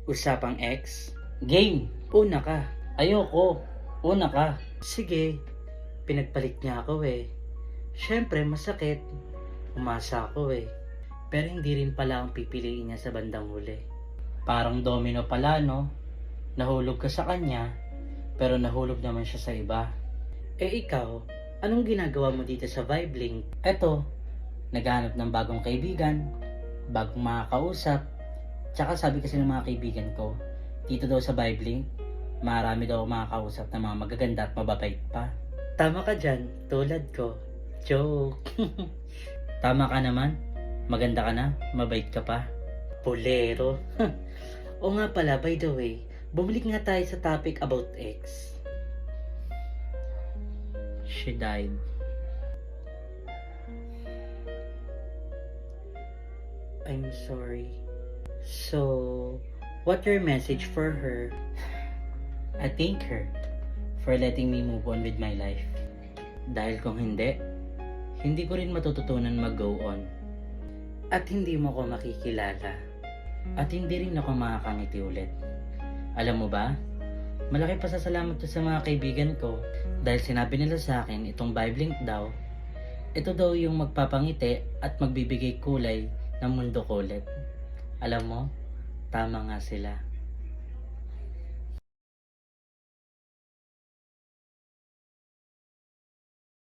Usapang ex? Game, una ka. Ayoko, una ka. Sige, pinagpalit niya ako eh. Siyempre masakit. Umasa ako eh. Pero hindi rin pala ang pipiliin niya sa bandang huli. Parang domino pala no? Nahulog ka sa kanya, pero nahulog naman siya sa iba. Eh ikaw, anong ginagawa mo dito sa Vibe Link? Eto, naghanap ng bagong kaibigan, bagong makakausap. Tsaka sabi kasi ng mga kaibigan ko, dito daw sa Vibe Link, marami daw makakausap na mga magaganda at mababait pa. Tama ka dyan, tulad ko. Joke. Tama ka naman, maganda ka na, mabait ka pa. Bolero. O nga pala, by the way, bumalik nga tayo sa topic about ex. She died. I'm sorry. So, what your message for her? I thank her for letting me move on with my life. Dahil kung hindi ko rin matututunan mag-go on. At hindi mo ko makikilala. At hindi rin ako makakangiti ulit. Alam mo ba? Malaki pasasalamat ko sa mga kaibigan ko dahil sinabi nila sa akin itong Vibe Link daw, ito daw yung magpapangiti at magbibigay kulay ng mundo ko ulit. Alam mo, tama nga sila.